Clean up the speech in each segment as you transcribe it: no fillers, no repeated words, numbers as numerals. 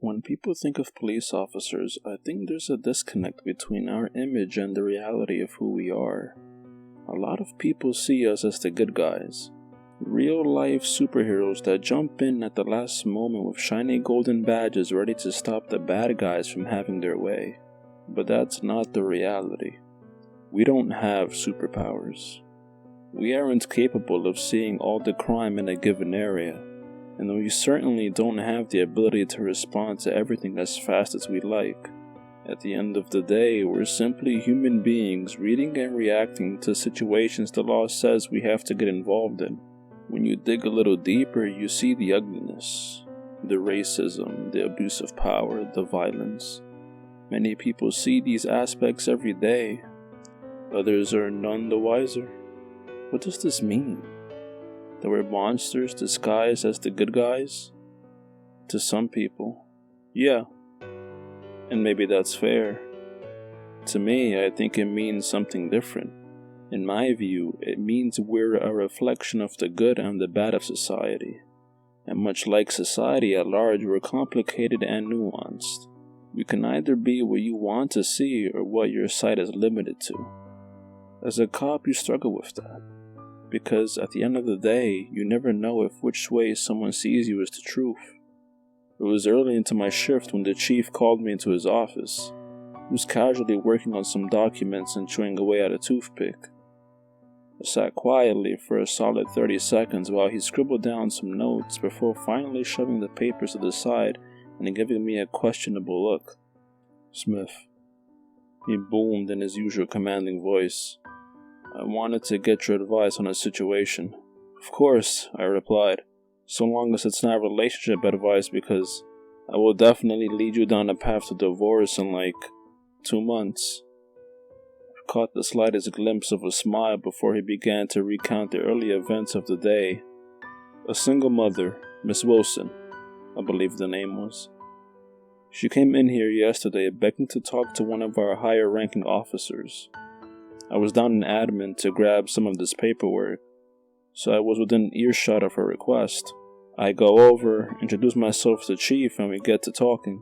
When people think of police officers, I think there's a disconnect between our image and the reality of who we are. A lot of people see us as the good guys, real-life superheroes that jump in at the last moment with shiny golden badges ready to stop the bad guys from having their way. But that's not the reality. We don't have superpowers. We aren't capable of seeing all the crime in a given area, and we certainly don't have the ability to respond to everything as fast as we'd like. At the end of the day, we're simply human beings reading and reacting to situations the law says we have to get involved in. When you dig a little deeper, you see the ugliness, the racism, the abuse of power, the violence. Many people see these aspects every day. Others are none the wiser. What does this mean? That we're monsters disguised as the good guys? To some people, yeah. And maybe that's fair. To me, I think it means something different. In my view, it means we're a reflection of the good and the bad of society. And much like society at large, we're complicated and nuanced. You can either be what you want to see or what your sight is limited to. As a cop, you struggle with that. Because at the end of the day, you never know if which way someone sees you is the truth. It was early into my shift when the chief called me into his office. He was casually working on some documents and chewing away at a toothpick. I sat quietly for a solid 30 seconds while he scribbled down some notes before finally shoving the papers to the side and giving me a questionable look. "Smith," he boomed in his usual commanding voice. "I wanted to get your advice on a situation." "Of course," I replied, "so long as it's not relationship advice, because I will definitely lead you down a path to divorce in like 2 months. I caught the slightest glimpse of a smile before he began to recount the early events of the day. A single mother, Miss Wilson, I believe the name was. She came in here yesterday begging to talk to one of our higher-ranking officers. I was down in admin to grab some of this paperwork, so I was within earshot of her request. I go over, introduce myself to the chief, and we get to talking.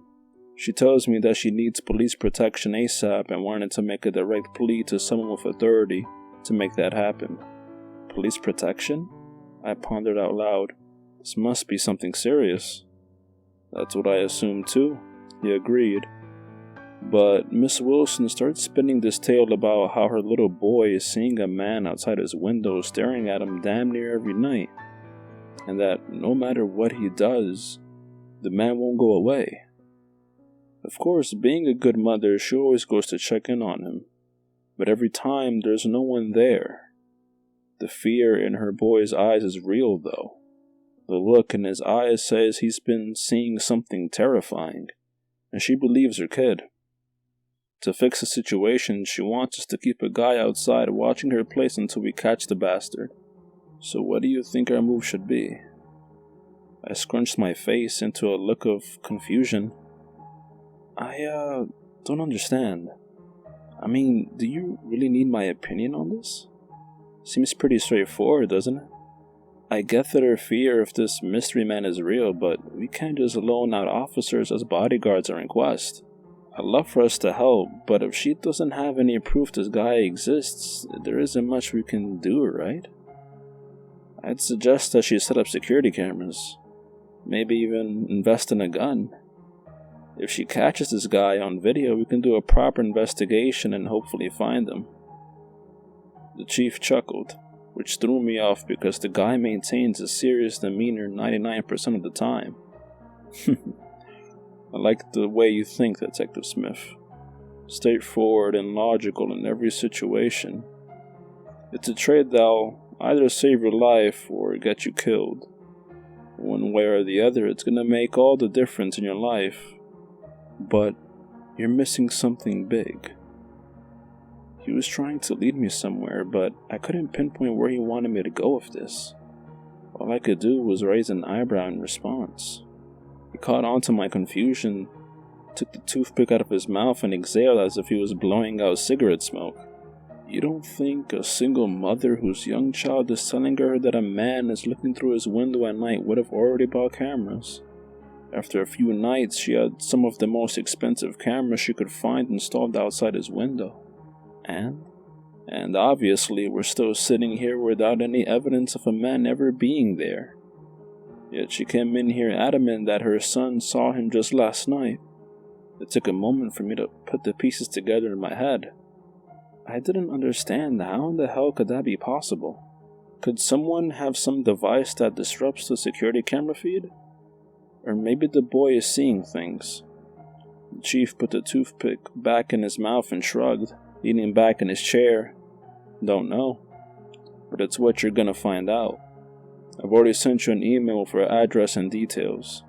She tells me that she needs police protection ASAP and wanted to make a direct plea to someone with authority to make that happen. Police protection? I pondered out loud. This must be something serious. That's what I assumed too, he agreed. But Miss Wilson starts spinning this tale about how her little boy is seeing a man outside his window staring at him damn near every night, and that no matter what he does, the man won't go away. Of course, being a good mother, she always goes to check in on him, but every time there's no one there. The fear in her boy's eyes is real, though. The look in his eyes says he's been seeing something terrifying, and she believes her kid. To fix the situation, she wants us to keep a guy outside watching her place until we catch the bastard. So what do you think our move should be? I scrunched my face into a look of confusion. I don't understand. I mean, do you really need my opinion on this? Seems pretty straightforward, doesn't it? I get that her fear of this mystery man is real, but we can't just loan out officers as bodyguards or in quest. I'd love for us to help, but if she doesn't have any proof this guy exists, there isn't much we can do, right? I'd suggest that she set up security cameras. Maybe even invest in a gun. If she catches this guy on video, we can do a proper investigation and hopefully find him. The chief chuckled, which threw me off because the guy maintains a serious demeanor 99% of the time. I like the way you think, Detective Smith. Straightforward and logical in every situation. It's a trait that'll either save your life or get you killed. One way or the other, it's gonna make all the difference in your life. But you're missing something big. He was trying to lead me somewhere, but I couldn't pinpoint where he wanted me to go with this. All I could do was raise an eyebrow in response. He caught on to my confusion, took the toothpick out of his mouth and exhaled as if he was blowing out cigarette smoke. You don't think a single mother whose young child is telling her that a man is looking through his window at night would have already bought cameras? I after a few nights, she had some of the most expensive cameras she could find installed outside his window. And obviously, we're still sitting here without any evidence of a man ever being there. Yet she came in here adamant that her son saw him just last night. It took a moment for me to put the pieces together in my head. I didn't understand how in the hell could that be possible. Could someone have some device that disrupts the security camera feed? Or maybe the boy is seeing things. The chief put the toothpick back in his mouth and shrugged, leaning back in his chair. Don't know. But it's what you're gonna find out. I've already sent you an email for address and details.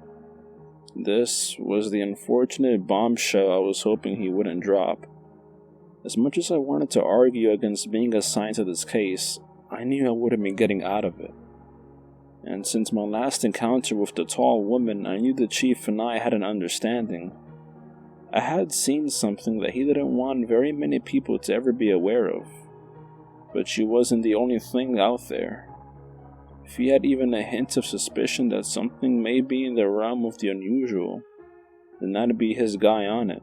This was the unfortunate bombshell I was hoping he wouldn't drop. As much as I wanted to argue against being assigned to this case, I knew I wouldn't be getting out of it. And since my last encounter with the tall woman, I knew the chief and I had an understanding. I had seen something that he didn't want very many people to ever be aware of. But she wasn't the only thing out there. If he had even a hint of suspicion that something may be in the realm of the unusual, then that'd be his guy on it.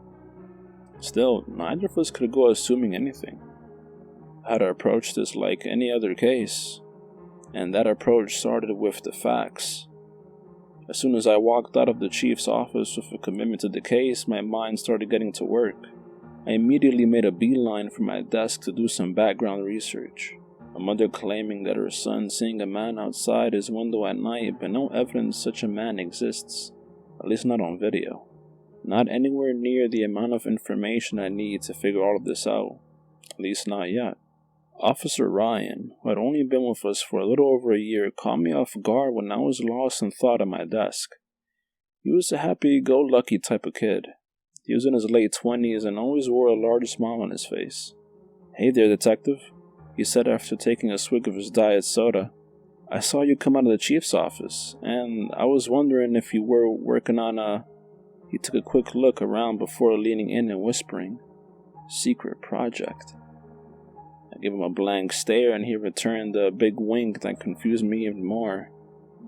Still, neither of us could go assuming anything. I had to approach this like any other case, and that approach started with the facts. As soon as I walked out of the chief's office with a commitment to the case, my mind started getting to work. I immediately made a beeline for my desk to do some background research. A mother claiming that her son seeing a man outside his window at night, but no evidence such a man exists, at least not on video. Not anywhere near the amount of information I need to figure all of this out, at least not yet. Officer Ryan, who had only been with us for a little over a year, caught me off guard when I was lost in thought at my desk. He was a happy-go-lucky type of kid. He was in his late 20s and always wore a large smile on his face. "Hey there, detective," he said after taking a swig of his diet soda. "I saw you come out of the chief's office, and I was wondering if you were working on a..." He took a quick look around before leaning in and whispering, "secret project." I gave him a blank stare and he returned a big wink that confused me even more.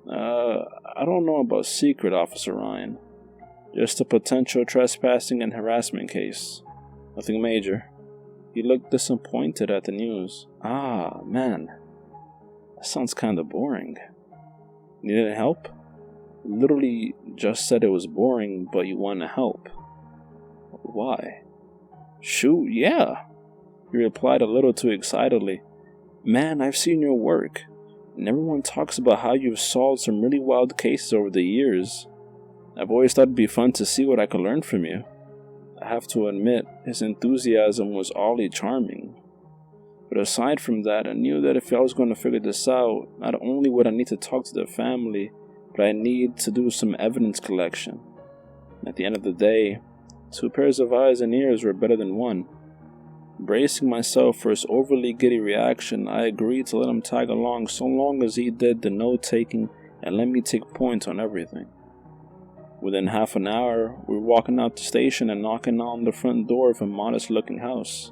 I don't know about secret, Officer Ryan. Just a potential trespassing and harassment case. Nothing major." He looked disappointed at the news. "Ah, man. That sounds kinda boring. Needed help?" "Literally just said it was boring, but you want to help." "Why?" "Shoot, yeah," he replied a little too excitedly. "Man, I've seen your work, and everyone talks about how you've solved some really wild cases over the years. I've always thought it'd be fun to see what I could learn from you." I have to admit, his enthusiasm was oddly charming. But aside from that, I knew that if I was going to figure this out, not only would I need to talk to the family, but I need to do some evidence collection. At the end of the day, 2 pairs of eyes and ears were better than 1. Bracing myself for his overly giddy reaction, I agreed to let him tag along so long as he did the note-taking and let me take points on everything. Within half an hour, we were walking out the station and knocking on the front door of a modest-looking house.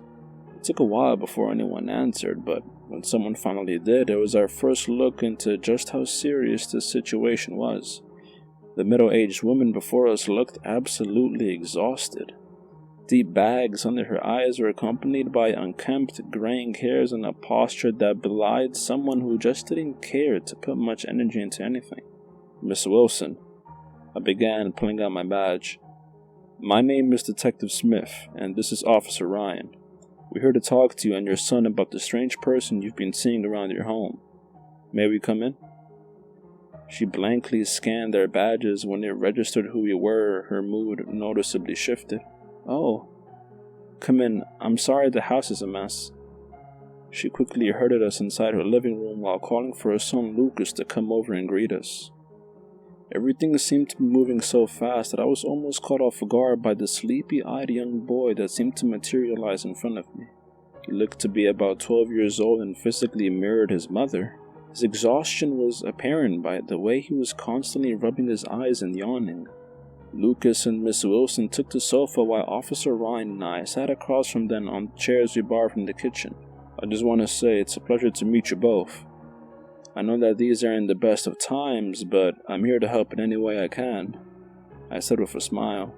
It took a while before anyone answered, but when someone finally did, it was our first look into just how serious this situation was. The middle-aged woman before us looked absolutely exhausted. Deep bags under her eyes were accompanied by unkempt, graying hairs and a posture that belied someone who just didn't care to put much energy into anything. "Miss Wilson," I began, pulling out my badge. "My name is Detective Smith, and this is Officer Ryan. We're here to talk to you and your son about the strange person you've been seeing around your home. May we come in?" She blankly scanned our badges. When it registered who we were, her mood noticeably shifted. "Oh, come in. I'm sorry the house is a mess." She quickly herded us inside her living room while calling for her son Lucas to come over and greet us. Everything seemed to be moving so fast that I was almost caught off guard by the sleepy-eyed young boy that seemed to materialize in front of me. He looked to be about 12 years old and physically mirrored his mother. His exhaustion was apparent by the way he was constantly rubbing his eyes and yawning. Lucas and Miss Wilson took the sofa while Officer Ryan and I sat across from them on chairs we borrowed from the kitchen. "I just want to say it's a pleasure to meet you both. I know that these aren't the best of times, but I'm here to help in any way I can." I said with a smile.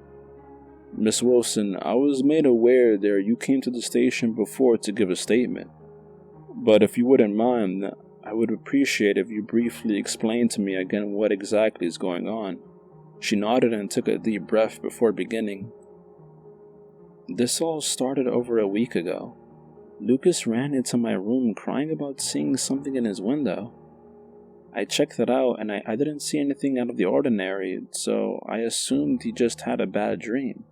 Miss Wilson, I was made aware that you came to the station before to give a statement. But if you wouldn't mind, I would appreciate if you briefly explained to me again what exactly is going on. She nodded and took a deep breath before beginning. This all started over a week ago. Lucas ran into my room crying about seeing something in his window. I checked it out and I didn't see anything out of the ordinary, so I assumed he just had a bad dream.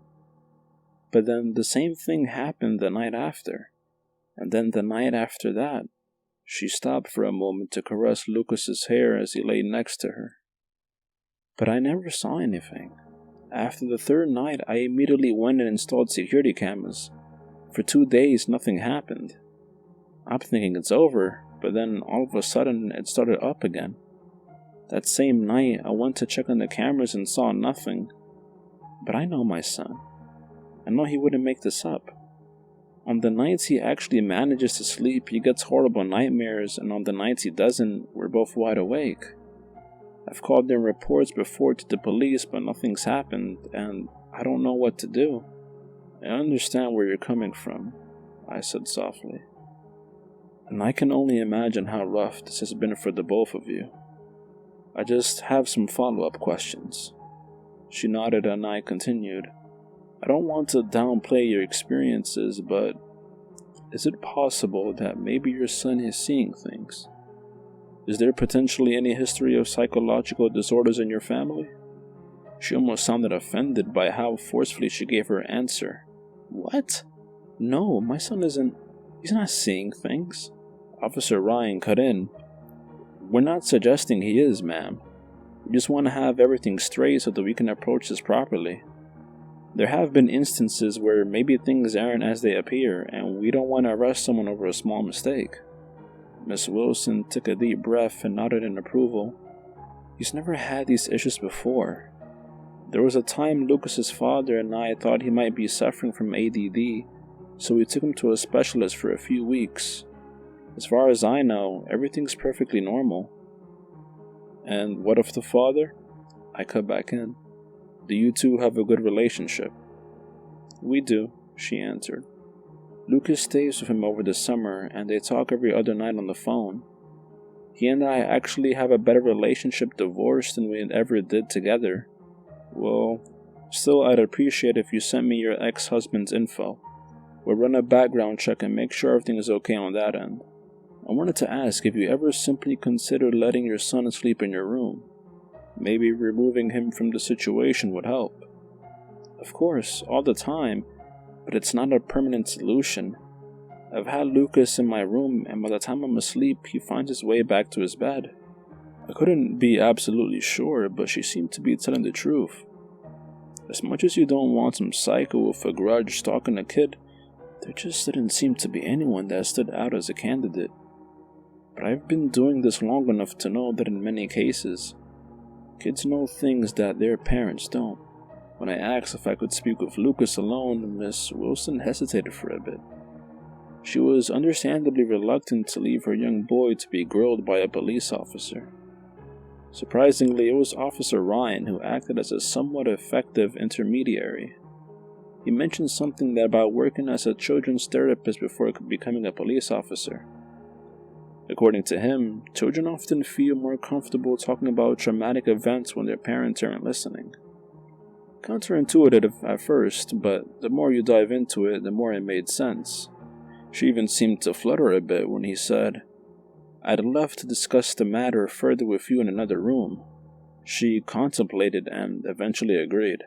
But then the same thing happened the night after, and then the night after that. She stopped for a moment to caress Lucas's hair as he lay next to her. But I never saw anything. After the third night, I immediately went and installed security cameras. For 2 days, nothing happened. I'm thinking it's over, but then all of a sudden, it started up again. That same night, I went to check on the cameras and saw nothing. But I know my son. I know he wouldn't make this up. On the nights he actually manages to sleep, he gets horrible nightmares, and on the nights he doesn't, we're both wide awake. I've called in reports before to the police, but nothing's happened, and I don't know what to do. I understand where you're coming from, I said softly. And I can only imagine how rough this has been for the both of you. I just have some follow-up questions. She nodded and I continued. I don't want to downplay your experiences, but is it possible that maybe your son is seeing things? Is there potentially any history of psychological disorders in your family? She almost sounded offended by how forcefully she gave her answer. What? No, my son he's not seeing things. Officer Ryan cut in. We're not suggesting he is, ma'am. We just want to have everything straight so that we can approach this properly. There have been instances where maybe things aren't as they appear, and we don't want to arrest someone over a small mistake. Miss Wilson took a deep breath and nodded in approval. He's never had these issues before. There was a time Lucas's father and I thought he might be suffering from ADD, so we took him to a specialist for a few weeks. As far as I know, everything's perfectly normal. And what of the father? I cut back in. Do you two have a good relationship? We do, she answered. Lucas stays with him over the summer, and they talk every other night on the phone. He and I actually have a better relationship divorced than we ever did together. Well, still I'd appreciate if you sent me your ex-husband's info. We'll run a background check and make sure everything is okay on that end. I wanted to ask if you ever simply considered letting your son sleep in your room. Maybe removing him from the situation would help. Of course, all the time, but it's not a permanent solution. I've had Lucas in my room, and by the time I'm asleep, he finds his way back to his bed. I couldn't be absolutely sure, but she seemed to be telling the truth. As much as you don't want some psycho with a grudge stalking a kid, there just didn't seem to be anyone that stood out as a candidate. But I've been doing this long enough to know that in many cases, kids know things that their parents don't. When I asked if I could speak with Lucas alone, Miss Wilson hesitated for a bit. She was understandably reluctant to leave her young boy to be grilled by a police officer. Surprisingly, it was Officer Ryan who acted as a somewhat effective intermediary. He mentioned something about working as a children's therapist before becoming a police officer. According to him, children often feel more comfortable talking about traumatic events when their parents aren't listening. Counterintuitive at first, but the more you dive into it, the more it made sense. She even seemed to flutter a bit when he said, "I'd love to discuss the matter further with you in another room." She contemplated and eventually agreed.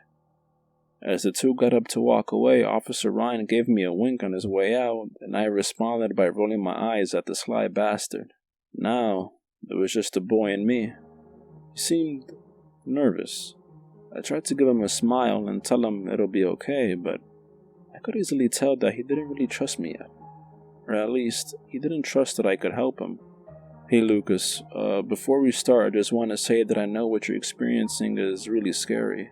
As the two got up to walk away, Officer Ryan gave me a wink on his way out, and I responded by rolling my eyes at the sly bastard. Now, it was just the boy and me. He seemed nervous. I tried to give him a smile and tell him it'll be okay, but I could easily tell that he didn't really trust me yet. Or at least, he didn't trust that I could help him. Hey Lucas, before we start, I just want to say that I know what you're experiencing is really scary.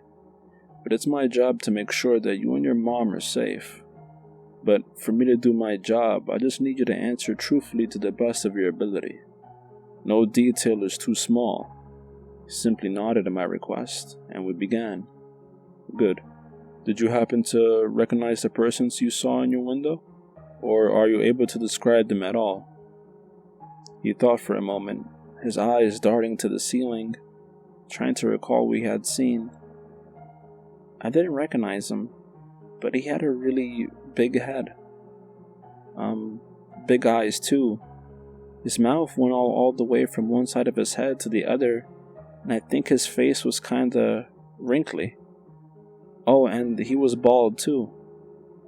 But it's my job to make sure that you and your mom are safe. But for me to do my job, I just need you to answer truthfully to the best of your ability. No detail is too small. He simply nodded at my request, and we began. Good. Did you happen to recognize the persons you saw in your window? Or are you able to describe them at all? He thought for a moment, his eyes darting to the ceiling, trying to recall what he had seen. I didn't recognize him, but he had a really big head. Big eyes too. His mouth went all the way from one side of his head to the other, and I think his face was kinda wrinkly. Oh, and he was bald too.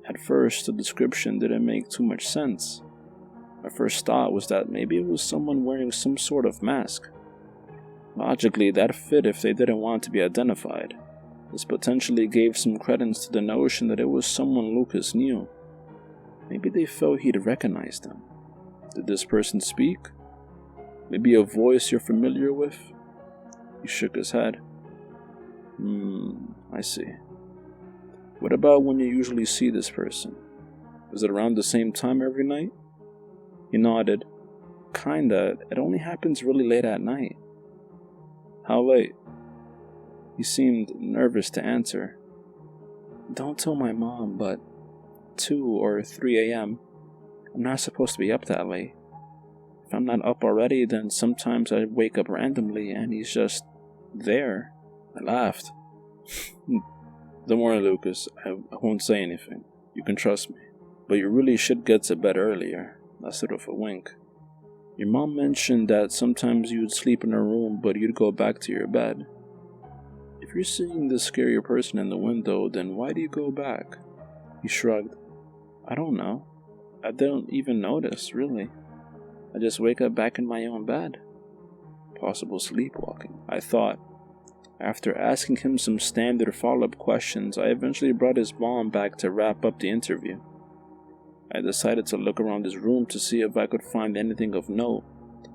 At first, the description didn't make too much sense. My first thought was that maybe it was someone wearing some sort of mask. Logically, that fit if they didn't want to be identified. This potentially gave some credence to the notion that it was someone Lucas knew. Maybe they felt he'd recognize them. Did this person speak? Maybe a voice you're familiar with? He shook his head. I see. What about when you usually see this person? Is it around the same time every night? He nodded. Kinda. It only happens really late at night. How late? He seemed nervous to answer. Don't tell my mom, but 2 or 3 a.m. I'm not supposed to be up that late. If I'm not up already, then sometimes I wake up randomly and he's just there. I laughed. Don't worry, Lucas. I won't say anything. You can trust me. But you really should get to bed earlier. That's sort of a wink. Your mom mentioned that sometimes you'd sleep in her room, but you'd go back to your bed. If you're seeing this scary person in the window, then why do you go back? He shrugged. I don't know. I don't even notice, really. I just wake up back in my own bed. Possible sleepwalking, I thought. After asking him some standard follow-up questions, I eventually brought his mom back to wrap up the interview. I decided to look around his room to see if I could find anything of note,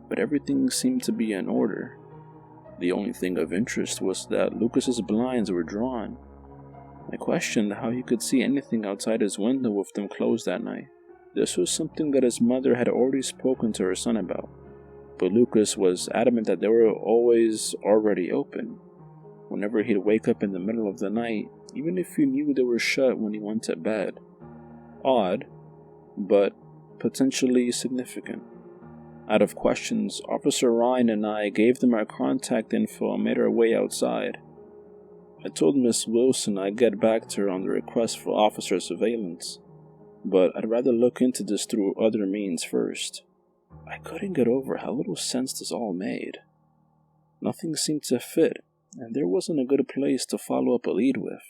but everything seemed to be in order. The only thing of interest was that Lucas's blinds were drawn. I questioned how he could see anything outside his window with them closed that night. This was something that his mother had already spoken to her son about, but Lucas was adamant that they were always already open. Whenever he'd wake up in the middle of the night, even if he knew they were shut when he went to bed. Odd, but potentially significant. Out of questions, Officer Ryan and I gave them our contact info and made our way outside. I told Miss Wilson I'd get back to her on the request for officer surveillance, but I'd rather look into this through other means first. I couldn't get over how little sense this all made. Nothing seemed to fit, and there wasn't a good place to follow up a lead with.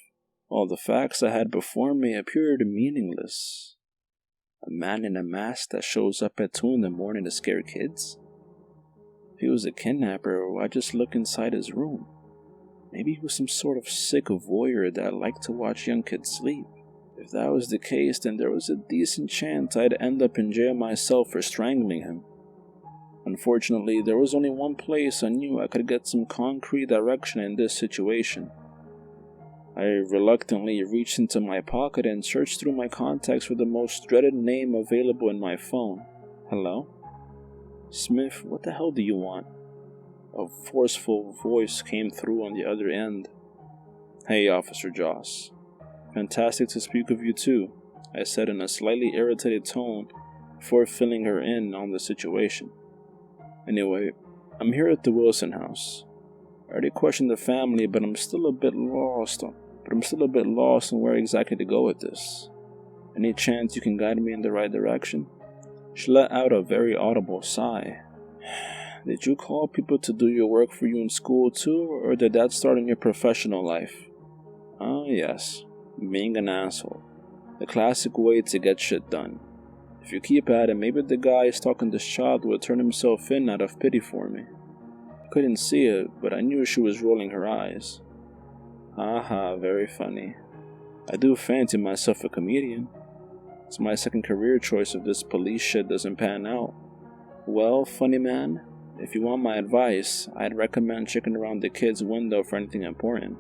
All the facts I had before me appeared meaningless. A man in a mask that shows up at 2 in the morning to scare kids? If he was a kidnapper, why just look inside his room? Maybe he was some sort of sick voyeur that liked to watch young kids sleep. If that was the case, then there was a decent chance I'd end up in jail myself for strangling him. Unfortunately, there was only one place I knew I could get some concrete direction in this situation. I reluctantly reached into my pocket and searched through my contacts for the most dreaded name available in my phone. Hello? Smith, what the hell do you want? A forceful voice came through on the other end. Hey, Officer Joss. Fantastic to speak with you too, I said in a slightly irritated tone before filling her in on the situation. Anyway, I'm here at the Wilson house. I already questioned the family, but I'm still a bit lost on where exactly to go with this. Any chance you can guide me in the right direction? She let out a very audible sigh. Did you call people to do your work for you in school too, or did that start in your professional life? Oh yes, being an asshole. The classic way to get shit done. If you keep at it, maybe the guy stalking this child will turn himself in out of pity for me. I couldn't see it, but I knew she was rolling her eyes. Haha, very funny. I do fancy myself a comedian. It's my second career choice if this police shit doesn't pan out. Well, funny man, if you want my advice, I'd recommend checking around the kid's window for anything important.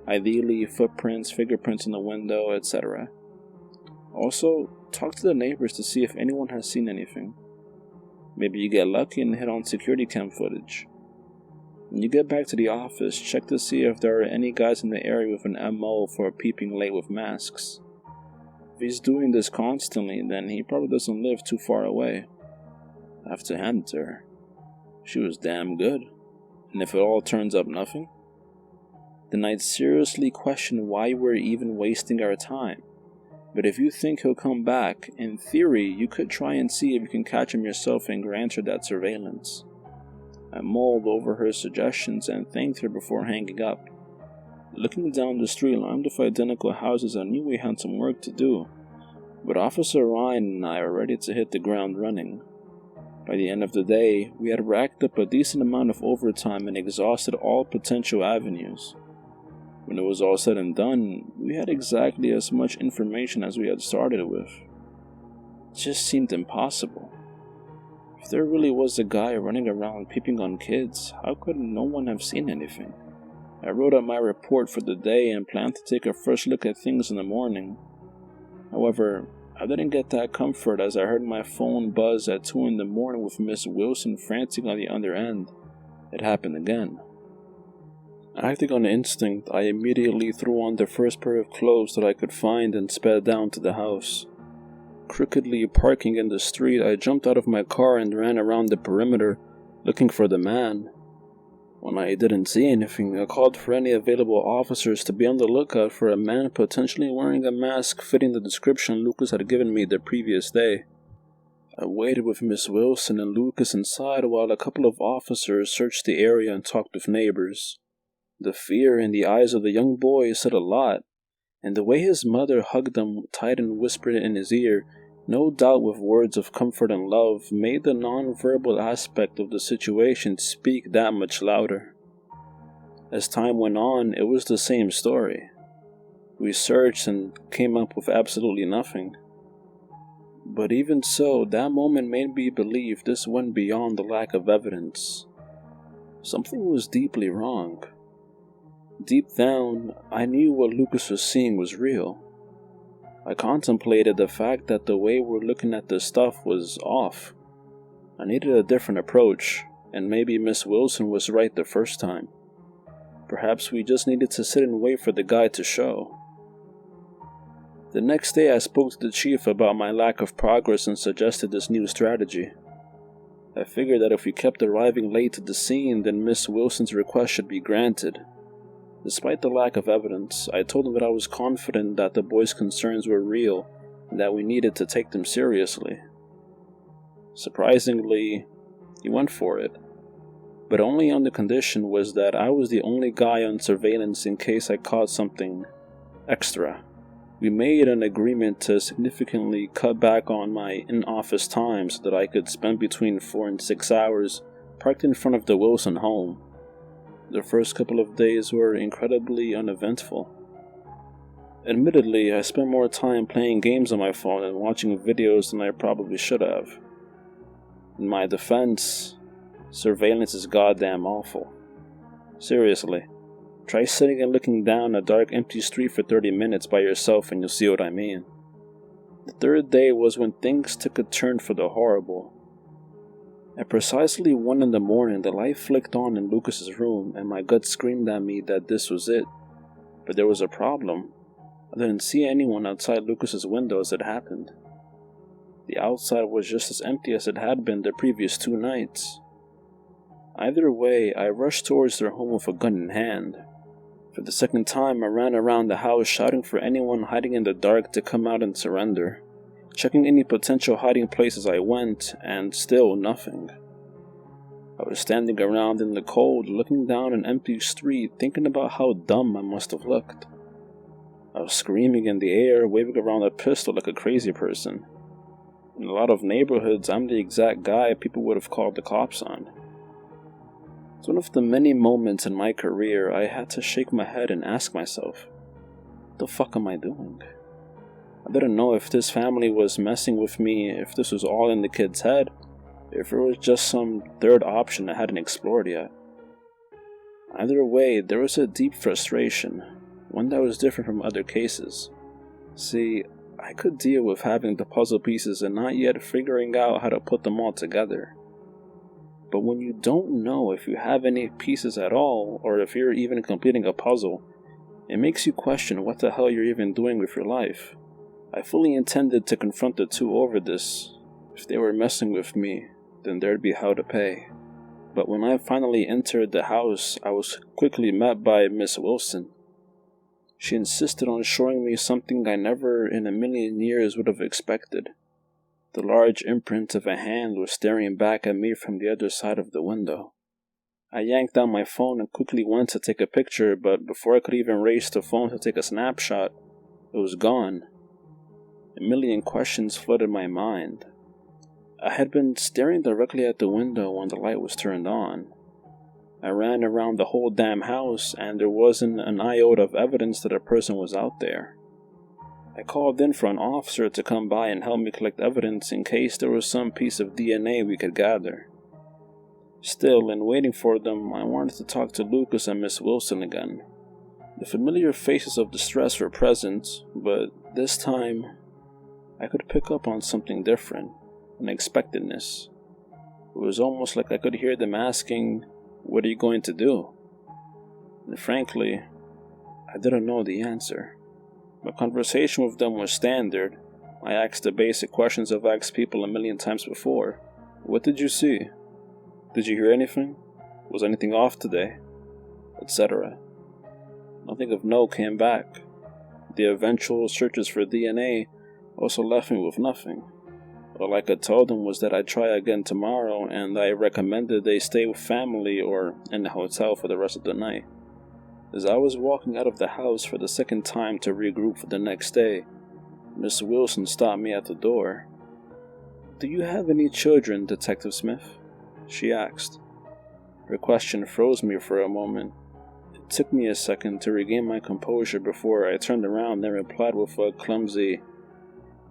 Ideally, footprints, fingerprints in the window, etc. Also, talk to the neighbors to see if anyone has seen anything. Maybe you get lucky and hit on security cam footage. When you get back to the office, check to see if there are any guys in the area with an MO for peeping late with masks. If he's doing this constantly, then he probably doesn't live too far away. I have to hand it to her. She was damn good. And if it all turns up nothing, then I'd seriously question why we're even wasting our time. But if you think he'll come back, in theory, you could try and see if you can catch him yourself and grant her that surveillance. I mulled over her suggestions and thanked her before hanging up. Looking down the street lined with identical houses, I knew we had some work to do, but Officer Ryan and I were ready to hit the ground running. By the end of the day, we had racked up a decent amount of overtime and exhausted all potential avenues. When it was all said and done, we had exactly as much information as we had started with. It just seemed impossible. If there really was a guy running around peeping on kids, how could no one have seen anything? I wrote up my report for the day and planned to take a fresh look at things in the morning. However, I didn't get that comfort as I heard my phone buzz at 2 in the morning with Miss Wilson frantic on the other end. It happened again. Acting on instinct, I immediately threw on the first pair of clothes that I could find and sped down to the house. Crookedly parking in the street, I jumped out of my car and ran around the perimeter, looking for the man. When I didn't see anything, I called for any available officers to be on the lookout for a man potentially wearing a mask fitting the description Lucas had given me the previous day. I waited with Miss Wilson and Lucas inside while a couple of officers searched the area and talked with neighbors. The fear in the eyes of the young boy said a lot, and the way his mother hugged him tight and whispered in his ear, no doubt with words of comfort and love, made the non-verbal aspect of the situation speak that much louder. As time went on, it was the same story. We searched and came up with absolutely nothing. But even so, that moment made me believe this went beyond the lack of evidence. Something was deeply wrong. Deep down, I knew what Lucas was seeing was real. I contemplated the fact that the way we're looking at this stuff was off. I needed a different approach, and maybe Miss Wilson was right the first time. Perhaps we just needed to sit and wait for the guy to show. The next day I spoke to the chief about my lack of progress and suggested this new strategy. I figured that if we kept arriving late to the scene, then Miss Wilson's request should be granted. Despite the lack of evidence, I told him that I was confident that the boy's concerns were real and that we needed to take them seriously. Surprisingly, he went for it, but only on the condition was that I was the only guy on surveillance in case I caught something extra. We made an agreement to significantly cut back on my in-office time so that I could spend between 4 and 6 hours parked in front of the Wilson home. The first couple of days were incredibly uneventful. Admittedly, I spent more time playing games on my phone and watching videos than I probably should have. In my defense, surveillance is goddamn awful. Seriously, try sitting and looking down a dark empty street for 30 minutes by yourself and you'll see what I mean. The third day was when things took a turn for the horrible. At precisely 1 in the morning, the light flicked on in Lucas's room, and my gut screamed at me that this was it. But there was a problem. I didn't see anyone outside Lucas's window as it happened. The outside was just as empty as it had been the previous 2 nights. Either way, I rushed towards their home with a gun in hand. For the second time, I ran around the house shouting for anyone hiding in the dark to come out and surrender. Checking any potential hiding places I went, and still nothing. I was standing around in the cold, looking down an empty street, thinking about how dumb I must have looked. I was screaming in the air, waving around a pistol like a crazy person. In a lot of neighborhoods, I'm the exact guy people would have called the cops on. It's one of the many moments in my career I had to shake my head and ask myself, what the fuck am I doing? I didn't know if this family was messing with me, if this was all in the kid's head, if it was just some third option I hadn't explored yet. Either way, there was a deep frustration, one that was different from other cases. See, I could deal with having the puzzle pieces and not yet figuring out how to put them all together. But when you don't know if you have any pieces at all, or if you're even completing a puzzle, it makes you question what the hell you're even doing with your life. I fully intended to confront the two over this. If they were messing with me, then there'd be hell to pay. But when I finally entered the house, I was quickly met by Miss Wilson. She insisted on showing me something I never in a million years would have expected. The large imprint of a hand was staring back at me from the other side of the window. I yanked out my phone and quickly went to take a picture, but before I could even raise the phone to take a snapshot, it was gone. A million questions flooded my mind. I had been staring directly at the window when the light was turned on. I ran around the whole damn house, and there wasn't an iota of evidence that a person was out there. I called in for an officer to come by and help me collect evidence in case there was some piece of DNA we could gather. Still, in waiting for them, I wanted to talk to Lucas and Miss Wilson again. The familiar faces of distress were present, but this time, I could pick up on something different, unexpectedness. It was almost like I could hear them asking, "What are you going to do?" And frankly, I didn't know the answer. My conversation with them was standard. I asked the basic questions I've asked people a million times before. What did you see? Did you hear anything? Was anything off today? Etc. Nothing of note came back. The eventual searches for DNA also left me with nothing. All I could tell them was that I'd try again tomorrow, and I recommended they stay with family or in the hotel for the rest of the night. As I was walking out of the house for the second time to regroup for the next day, Miss Wilson stopped me at the door. "Do you have any children, Detective Smith?" she asked. Her question froze me for a moment. It took me a second to regain my composure before I turned around and replied with a clumsy,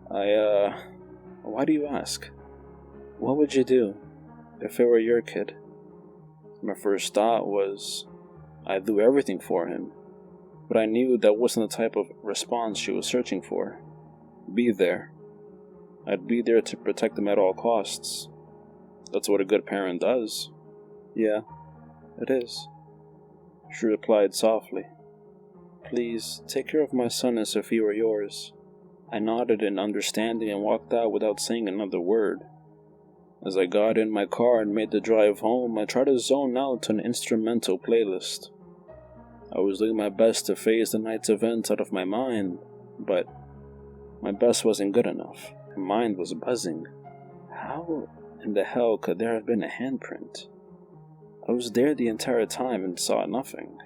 Why do you ask? What would you do if it were your kid?" My first thought was, I'd do everything for him, but I knew that wasn't the type of response she was searching for. Be there. I'd be there to protect him at all costs. That's what a good parent does. "Yeah, it is," she replied softly. "Please, take care of my son as if he were yours." I nodded in understanding and walked out without saying another word. As I got in my car and made the drive home, I tried to zone out to an instrumental playlist. I was doing my best to phase the night's events out of my mind, but my best wasn't good enough. My mind was buzzing. How in the hell could there have been a handprint? I was there the entire time and saw nothing.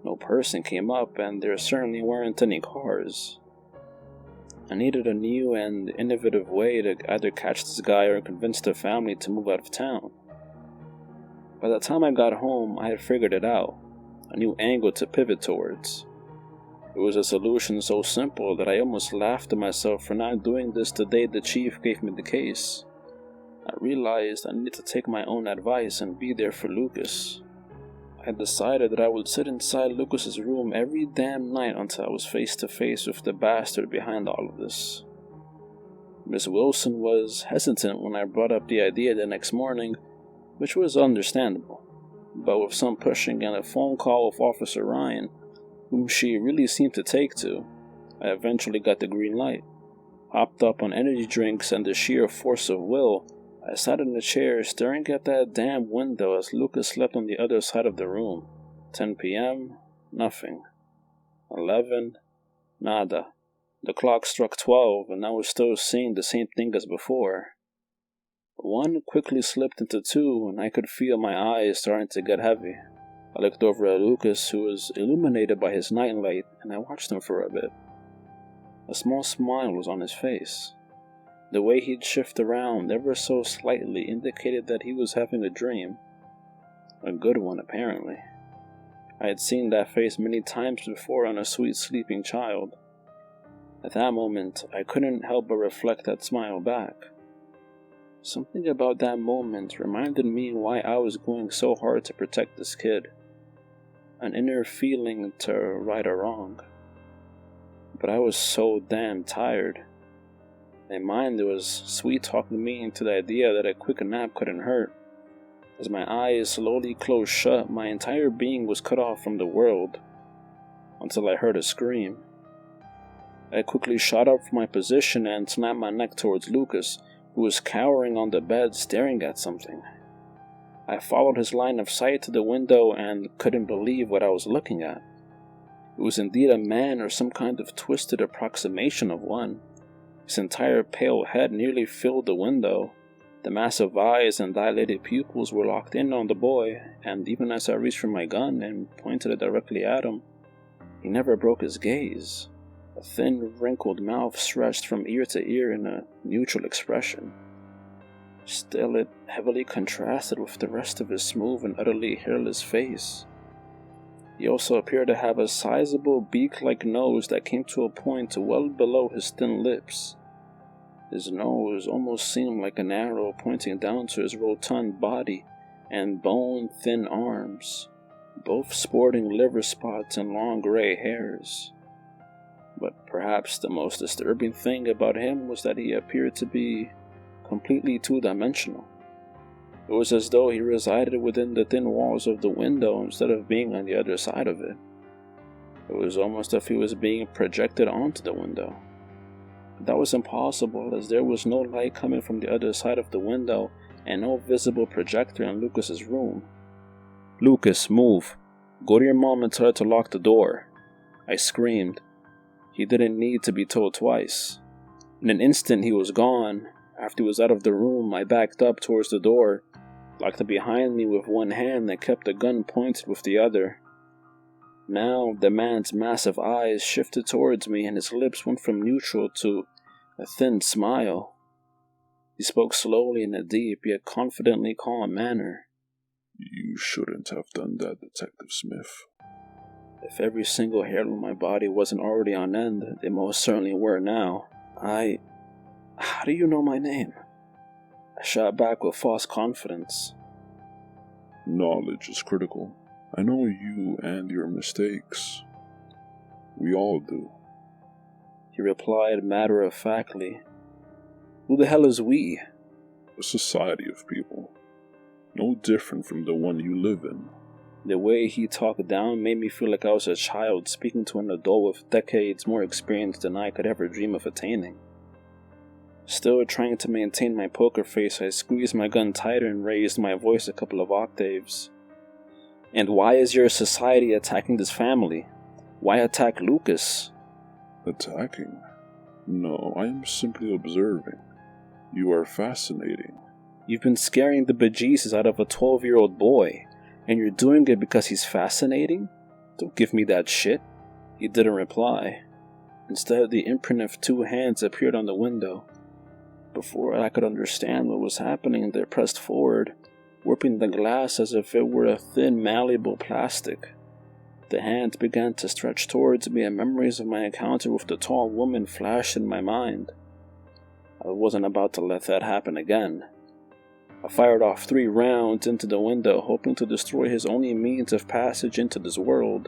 No person came up, and there certainly weren't any cars. I needed a new and innovative way to either catch this guy or convince the family to move out of town. By the time I got home, I had figured it out, a new angle to pivot towards. It was a solution so simple that I almost laughed at myself for not doing this the day the chief gave me the case. I realized I needed to take my own advice and be there for Lucas. I decided that I would sit inside Lucas's room every damn night until I was face to face with the bastard behind all of this. Miss Wilson was hesitant when I brought up the idea the next morning, which was understandable, but with some pushing and a phone call with Officer Ryan, whom she really seemed to take to, I eventually got the green light. Hopped up on energy drinks and the sheer force of will, I sat in a chair staring at that damn window as Lucas slept on the other side of the room. 10 p.m., nothing. 11, nada. The clock struck 12 and I was still seeing the same thing as before. 1 quickly slipped into 2 and I could feel my eyes starting to get heavy. I looked over at Lucas, who was illuminated by his nightlight, and I watched him for a bit. A small smile was on his face. The way he'd shift around ever so slightly indicated that he was having a dream. A good one, apparently. I had seen that face many times before on a sweet sleeping child. At that moment, I couldn't help but reflect that smile back. Something about that moment reminded me why I was going so hard to protect this kid. An inner feeling to right or wrong. But I was so damn tired. My mind was sweet-talking me into the idea that a quick nap couldn't hurt. As my eyes slowly closed shut, my entire being was cut off from the world, until I heard a scream. I quickly shot up from my position and snapped my neck towards Lucas, who was cowering on the bed staring at something. I followed his line of sight to the window and couldn't believe what I was looking at. It was indeed a man, or some kind of twisted approximation of one. His entire pale head nearly filled the window. The massive eyes and dilated pupils were locked in on the boy, and even as I reached for my gun and pointed it directly at him, he never broke his gaze. A thin, wrinkled mouth stretched from ear to ear in a neutral expression. Still, it heavily contrasted with the rest of his smooth and utterly hairless face. He also appeared to have a sizable beak-like nose that came to a point well below his thin lips. His nose almost seemed like an arrow pointing down to his rotund body and bone-thin arms, both sporting liver spots and long gray hairs. But perhaps the most disturbing thing about him was that he appeared to be completely two-dimensional. It was as though he resided within the thin walls of the window instead of being on the other side of it. It was almost as if he was being projected onto the window. But that was impossible, as there was no light coming from the other side of the window and no visible projector in Lucas's room. "Lucas, move. Go to your mom and tell her to lock the door," I screamed. He didn't need to be told twice. In an instant he was gone. After he was out of the room, I backed up towards the door, locked it behind me with one hand and kept the gun pointed with the other. Now the man's massive eyes shifted towards me and his lips went from neutral to a thin smile. He spoke slowly in a deep yet confidently calm manner. "You shouldn't have done that, Detective Smith." If every single hair on my body wasn't already on end, they most certainly were now. How do you know my name?" I shot back with false confidence. "Knowledge is critical. I know you and your mistakes. We all do," he replied matter-of-factly. "Who the hell is we?" "A society of people. No different from the one you live in." The way he talked down made me feel like I was a child speaking to an adult with decades more experience than I could ever dream of attaining. Still trying to maintain my poker face, I squeezed my gun tighter and raised my voice a couple of octaves. "And why is your society attacking this family? Why attack Lucas?" "Attacking? No, I am simply observing. You are fascinating." "You've been scaring the bejesus out of a 12-year-old boy, and you're doing it because he's fascinating? Don't give me that shit." He didn't reply. Instead, the imprint of two hands appeared on the window. Before I could understand what was happening, they pressed forward, whipping the glass as if it were a thin, malleable plastic. The hands began to stretch towards me, and memories of my encounter with the tall woman flashed in my mind. I wasn't about to let that happen again. I fired off 3 rounds into the window, hoping to destroy his only means of passage into this world.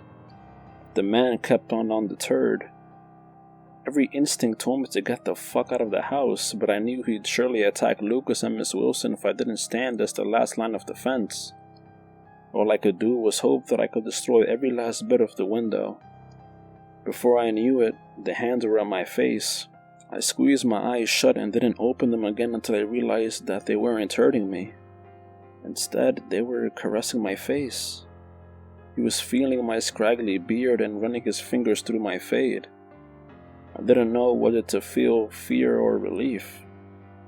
The man kept on undeterred. Every instinct told me to get the fuck out of the house, but I knew he'd surely attack Lucas and Miss Wilson if I didn't stand as the last line of defense. All I could do was hope that I could destroy every last bit of the window. Before I knew it, the hands were on my face. I squeezed my eyes shut and didn't open them again until I realized that they weren't hurting me. Instead, they were caressing my face. He was feeling my scraggly beard and running his fingers through my fade. I didn't know whether to feel fear or relief,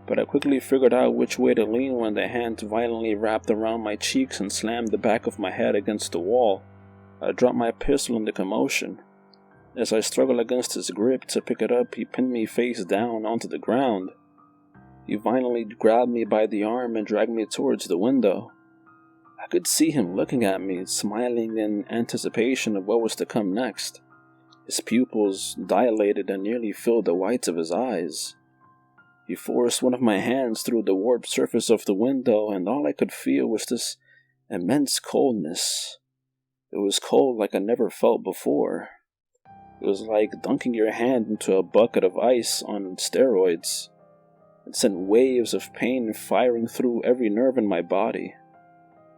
but I quickly figured out which way to lean when the hand violently wrapped around my cheeks and slammed the back of my head against the wall. I dropped my pistol in the commotion. As I struggled against his grip to pick it up, he pinned me face down onto the ground. He violently grabbed me by the arm and dragged me towards the window. I could see him looking at me, smiling in anticipation of what was to come next. His pupils dilated and nearly filled the whites of his eyes. He forced one of my hands through the warped surface of the window, and all I could feel was this immense coldness. It was cold like I never felt before. It was like dunking your hand into a bucket of ice on steroids. It sent waves of pain firing through every nerve in my body.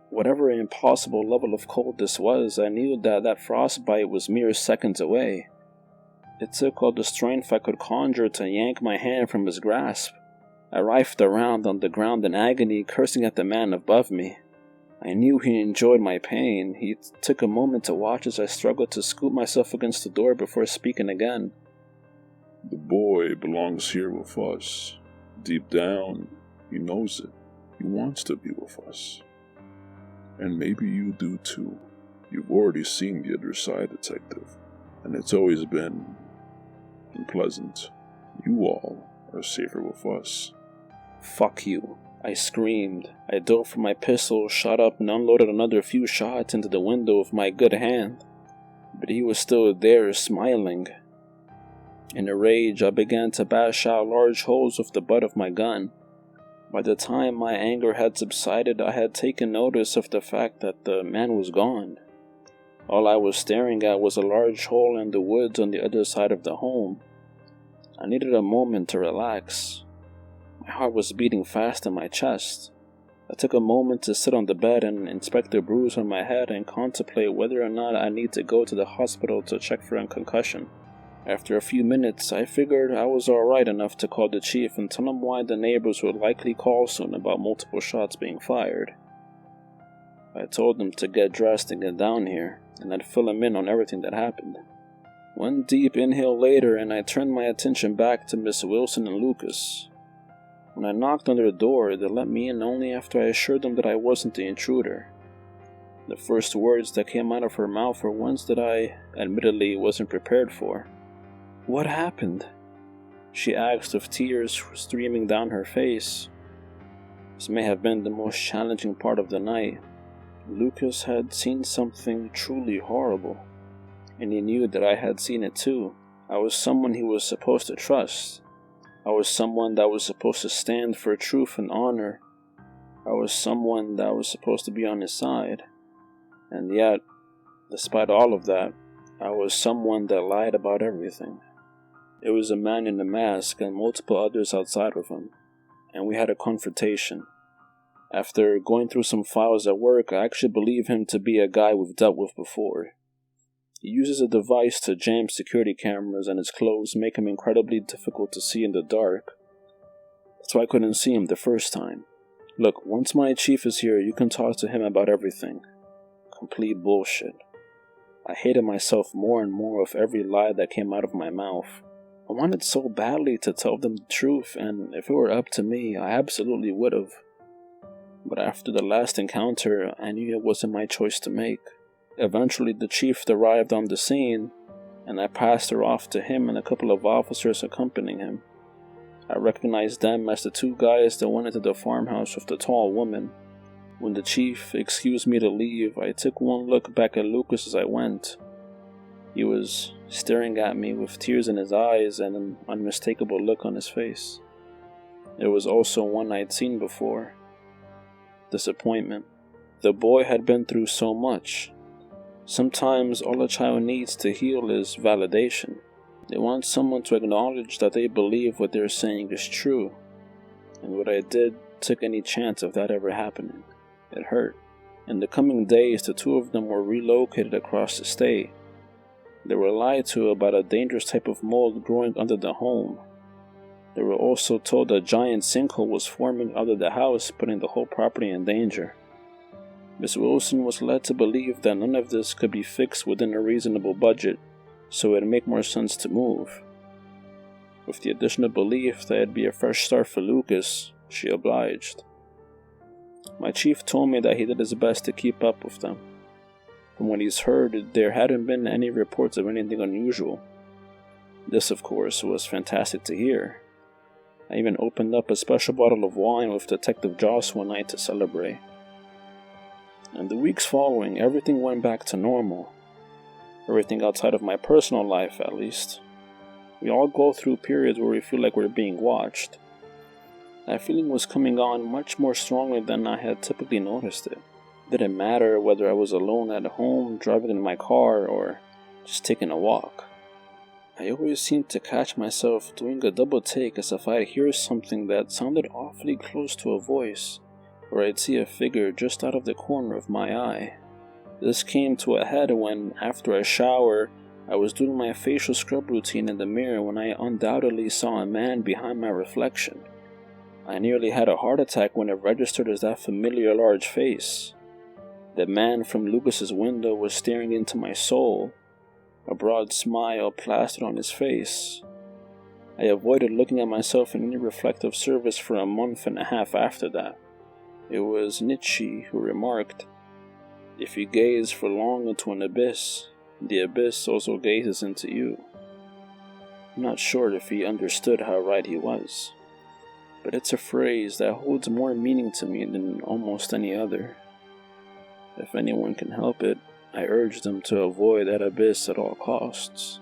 Whatever impossible level of cold this was, I knew that frostbite was mere seconds away. It took all the strength I could conjure to yank my hand from his grasp. I writhed around on the ground in agony, cursing at the man above me. I knew he enjoyed my pain. He took a moment to watch as I struggled to scoop myself against the door before speaking again. The boy belongs here with us. Deep down, he knows it. He wants to be with us. And maybe you do too. You've already seen the other side, detective. And it's always been unpleasant. You all are safer with us. Fuck you, I screamed. I dove for my pistol, shot up and unloaded another few shots into the window of my good hand. But he was still there, smiling. In a rage, I began to bash out large holes with the butt of my gun. By the time my anger had subsided, I had taken notice of the fact that the man was gone. All I was staring at was a large hole in the woods on the other side of the home. I needed a moment to relax. My heart was beating fast in my chest. I took a moment to sit on the bed and inspect the bruise on my head and contemplate whether or not I need to go to the hospital to check for a concussion. After a few minutes, I figured I was alright enough to call the chief and tell him why the neighbors would likely call soon about multiple shots being fired. I told him to get dressed and get down here, and I'd fill him in on everything that happened. One deep inhale later, and I turned my attention back to Miss Wilson and Lucas. When I knocked on their door, they let me in only after I assured them that I wasn't the intruder. The first words that came out of her mouth were ones that I, admittedly, wasn't prepared for. "What happened?" she asked with tears streaming down her face. This may have been the most challenging part of the night. Lucas had seen something truly horrible, and he knew that I had seen it too. I was someone he was supposed to trust. I was someone that was supposed to stand for truth and honor. I was someone that was supposed to be on his side. And yet, despite all of that, I was someone that lied about everything. It was a man in a mask and multiple others outside of him, and we had a confrontation. After going through some files at work, I actually believe him to be a guy we've dealt with before. He uses a device to jam security cameras, and his clothes make him incredibly difficult to see in the dark. That's why I couldn't see him the first time. Look, once my chief is here, you can talk to him about everything. Complete bullshit. I hated myself more and more with every lie that came out of my mouth. I wanted so badly to tell them the truth, and if it were up to me, I absolutely would have. But after the last encounter, I knew it wasn't my choice to make. Eventually, the chief arrived on the scene, and I passed her off to him and a couple of officers accompanying him. I recognized them as the two guys that went into the farmhouse with the tall woman. When the chief excused me to leave, I took one look back at Lucas as I went. He was staring at me with tears in his eyes and an unmistakable look on his face. It was also one I'd seen before. Disappointment. The boy had been through so much. Sometimes all a child needs to heal is validation. They want someone to acknowledge that they believe what they're saying is true. And what I did took any chance of that ever happening. It hurt. In the coming days, the two of them were relocated across the state. They were lied to about a dangerous type of mold growing under the home. They were also told a giant sinkhole was forming under the house, putting the whole property in danger. Miss Wilson was led to believe that none of this could be fixed within a reasonable budget, so it'd make more sense to move. With the additional belief that it'd be a fresh start for Lucas, she obliged. My chief told me that he did his best to keep up with them. From what he's heard, there hadn't been any reports of anything unusual. This, of course, was fantastic to hear. I even opened up a special bottle of wine with Detective Joss one night to celebrate. And the weeks following, everything went back to normal. Everything outside of my personal life, at least. We all go through periods where we feel like we're being watched. That feeling was coming on much more strongly than I had typically noticed it. It didn't matter whether I was alone at home, driving in my car, or just taking a walk. I always seemed to catch myself doing a double take as if I'd hear something that sounded awfully close to a voice, or I'd see a figure just out of the corner of my eye. This came to a head when, after a shower, I was doing my facial scrub routine in the mirror when I undoubtedly saw a man behind my reflection. I nearly had a heart attack when it registered as that familiar large face. The man from Lucas's window was staring into my soul, a broad smile plastered on his face. I avoided looking at myself in any reflective surface for a month and a half after that. It was Nietzsche who remarked, "If you gaze for long into an abyss, the abyss also gazes into you." I'm not sure if he understood how right he was, but it's a phrase that holds more meaning to me than almost any other. If anyone can help it, I urge them to avoid that abyss at all costs.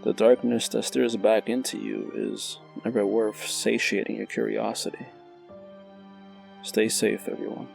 The darkness that stares back into you is never worth satiating your curiosity. Stay safe, everyone.